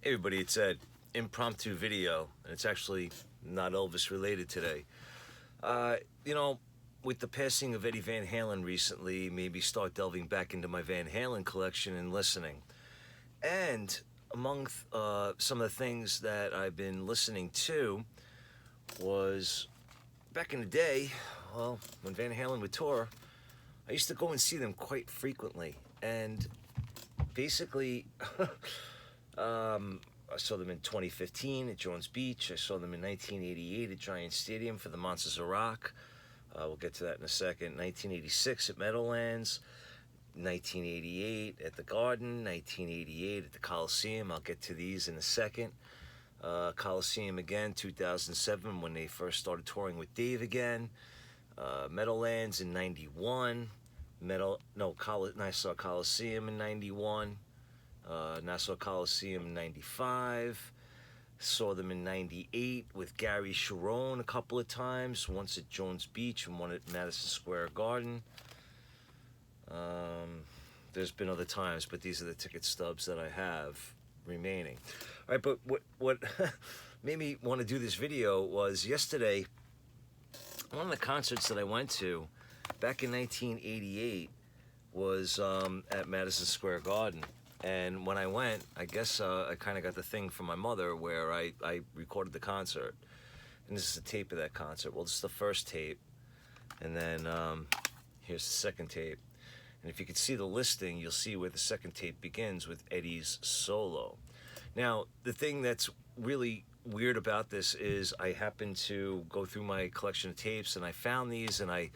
Hey everybody, it's Ed. Impromptu video, and it's actually not Elvis related today. You know, with the passing of Eddie Van Halen recently, maybe start delving back into my Van Halen collection and listening. And among some of the things that I've been listening to was back in the day, well, when Van Halen would tour, I used to go and see them quite frequently. And basically, I saw them in 2015 at Jones Beach. I saw them in 1988 at Giant Stadium for the Monsters of Rock. We'll get to that in a second. 1986 at Meadowlands. 1988 at the Garden. 1988 at the Coliseum. I'll get to these in a second. Coliseum again, 2007 when they first started touring with Dave again. Meadowlands in 91. Nassau Coliseum in 91. Nassau Coliseum in 95. Saw them in 98 with Gary Sharon a couple of times, once at Jones Beach and one at Madison Square Garden. There's been other times, but these are the ticket stubs that I have remaining. All right, but what made me want to do this video was yesterday, one of the concerts that I went to back in 1988 was at Madison Square Garden. And when I went, I guess I kind of got the thing from my mother where I recorded the concert. And this is a tape of that concert. Well, this is the first tape. And then here's the second tape. And if you could see the listing, you'll see where the second tape begins with Eddie's solo. Now, the thing that's really weird about this is I happened to go through my collection of tapes and I found these and I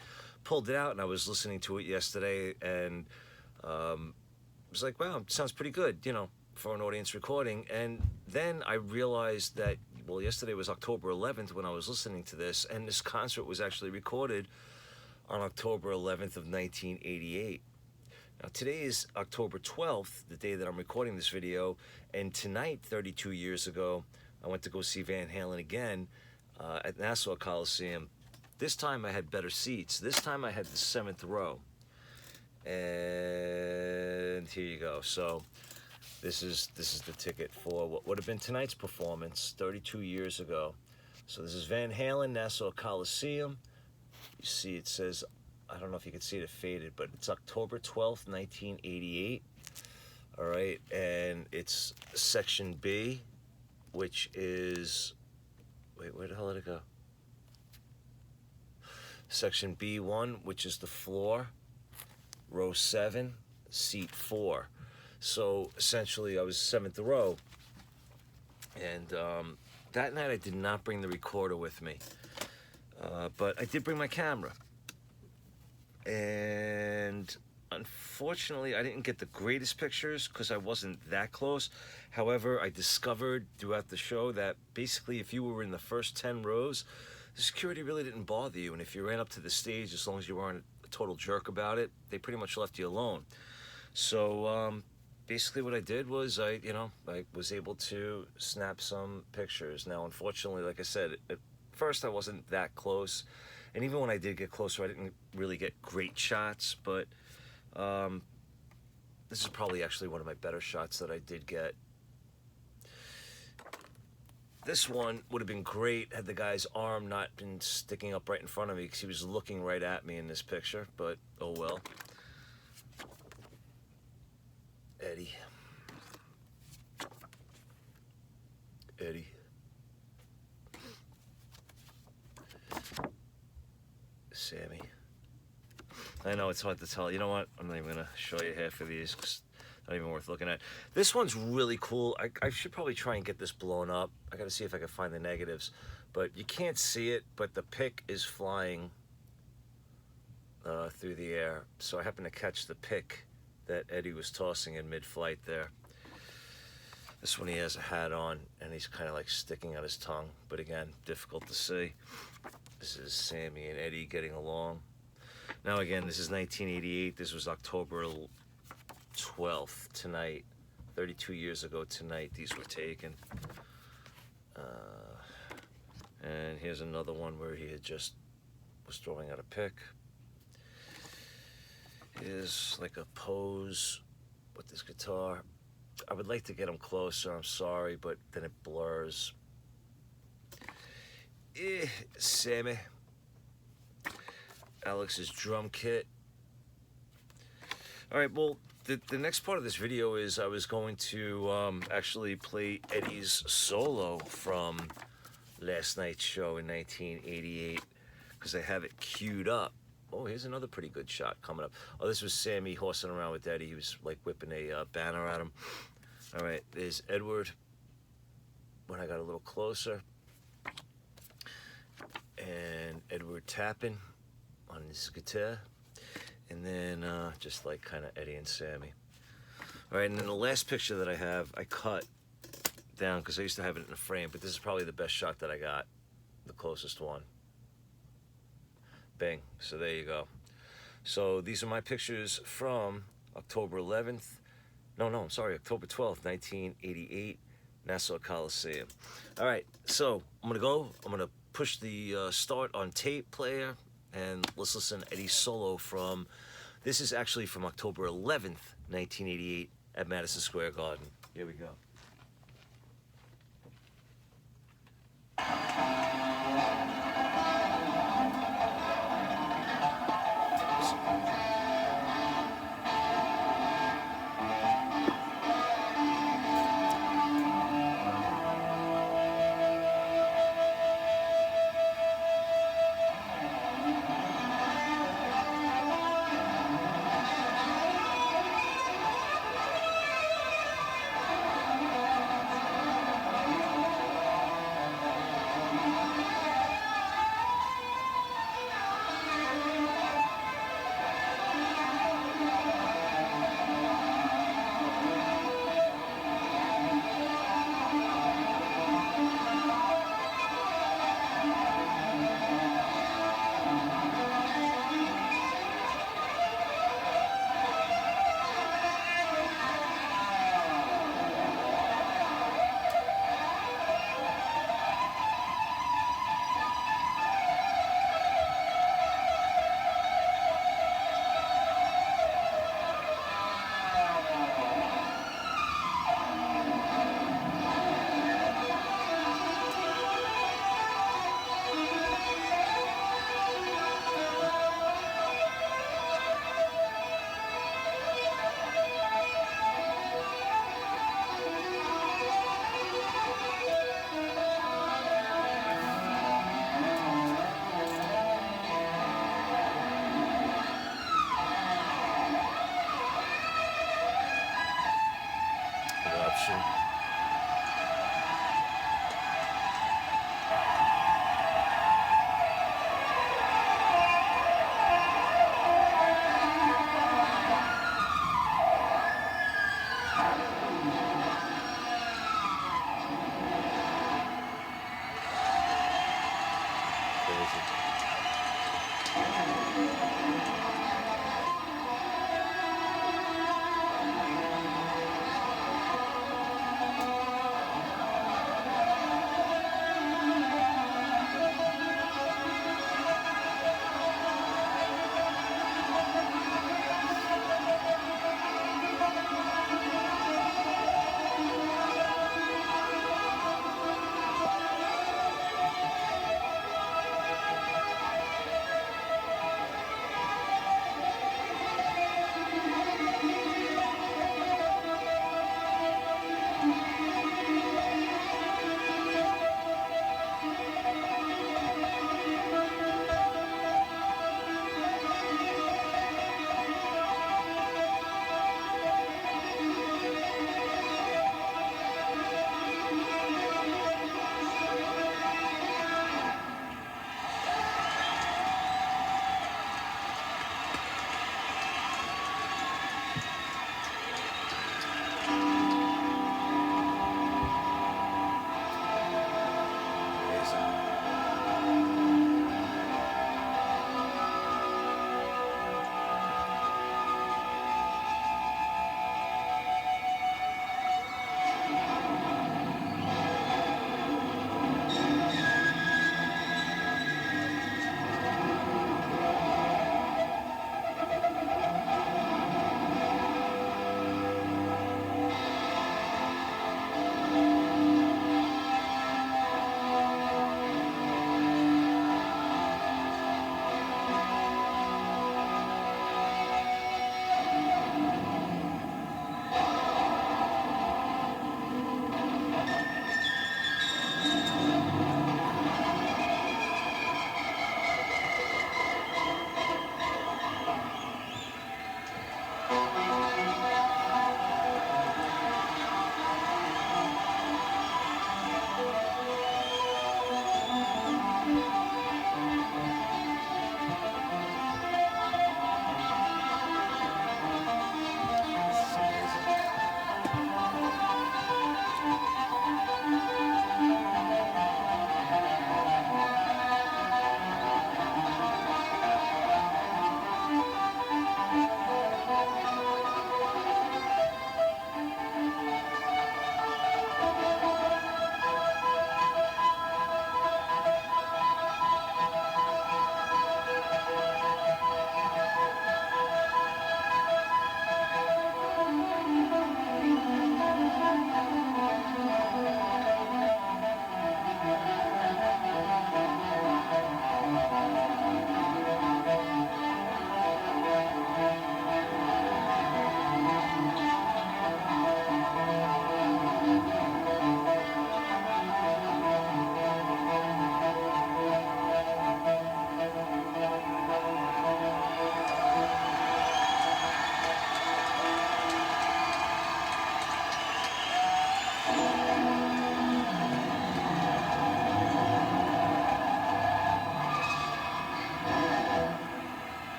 pulled it out and I was listening to it yesterday and I was like, wow, it sounds pretty good, you know, for an audience recording. And then I realized that, well, yesterday was October 11th when I was listening to this, and this concert was actually recorded on October 11th of 1988. Now, today is October 12th, the day that I'm recording this video, and tonight, 32 years ago, I went to go see Van Halen again at Nassau Coliseum. This time I had better seats. This time I had the 7th row. And here you go. So this is the ticket for what would have been tonight's performance 32 years ago. So this is Van Halen, Nassau Coliseum. You see it says, I don't know if you can see it faded, but it's October 12th, 1988. All right, and it's section B, which is, wait, where the hell did it go? Section B1, which is the floor. Row 7, seat 4. So essentially I was 7th row. And that night I did not bring the recorder with me. But I did bring my camera. And unfortunately I didn't get the greatest pictures because I wasn't that close. However, I discovered throughout the show that basically if you were in the first 10 rows, the security really didn't bother you. And if you ran up to the stage, as long as you weren't total jerk about it, they pretty much left you alone. So basically what I did was I was able to snap some pictures. Now unfortunately, like I said, at first I wasn't that close, and even when I did get closer I didn't really get great shots, but this is probably actually one of my better shots that I did get. This one would have been great had the guy's arm not been sticking up right in front of me because he was looking right at me in this picture, but oh well. Eddie. Sammy. I know it's hard to tell. You know what? I'm not even going to show you half of these because not even worth looking at. This one's really cool. I should probably try and get this blown up. I gotta see if I can find the negatives, but you can't see it, but the pic is flying through the air. So I happen to catch the pic that Eddie was tossing in mid-flight there. This one he has a hat on and he's kind of like sticking out his tongue, but again, difficult to see. This is Sammy and Eddie getting along. Now again, this is 1988. This was October 12th, tonight, 32 years ago tonight these were taken. And here's another one where he had just was throwing out a pic. Here's like a pose with this guitar. I would like to get them closer, I'm sorry, but then it blurs. Sammy. Alex's drum kit. All right, well, the next part of this video is I was going to actually play Eddie's solo from last night's show in 1988 because I have it queued up. Oh, here's another pretty good shot coming up. Oh, this was Sammy horsing around with Eddie. He was like whipping a banner at him. All right, there's Edward when I got a little closer. And Edward tapping on his guitar. And then just like kind of Eddie and Sammy. All right, and then the last picture that I have, I cut down because I used to have it in a frame, but this is probably the best shot that I got, the closest one. Bang, so there you go. So these are my pictures from October 11th. I'm sorry, October 12th, 1988, Nassau Coliseum. All right, so I'm gonna push the start on tape player, and let's listen to Eddie's solo from, this is actually from October 11th, 1988 at Madison Square Garden. Here we go.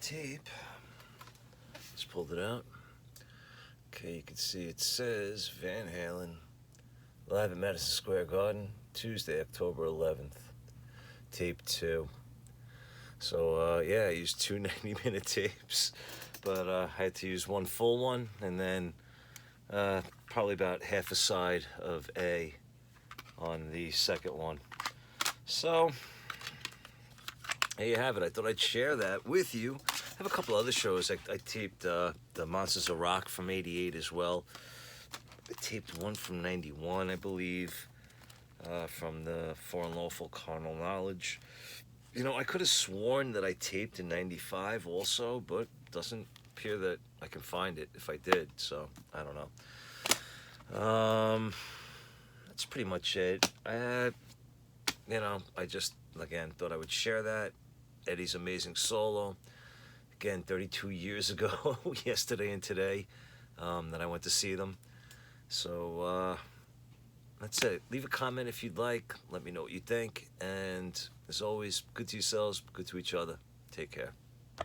tape. Just pulled it out. Okay, you can see it says Van Halen live at Madison Square Garden, Tuesday, October 11th. Tape 2. So yeah, I used two 90-minute tapes, but I had to use one full one, and then probably about half a side of A on the second one. So there you have it. I thought I'd share that with you. I have a couple other shows. I taped the Monsters of Rock from '88 as well. I taped one from '91, I believe, from the For Unlawful Carnal Knowledge. You know, I could have sworn that I taped in '95 also, but it doesn't appear that I can find it if I did, so I don't know. That's pretty much it. You know, I just, again, thought I would share that. Eddie's amazing solo. Again, 32 years ago, yesterday and today, that I went to see them. So, that's it. Leave a comment if you'd like. Let me know what you think. And as always, good to yourselves, good to each other. Take care.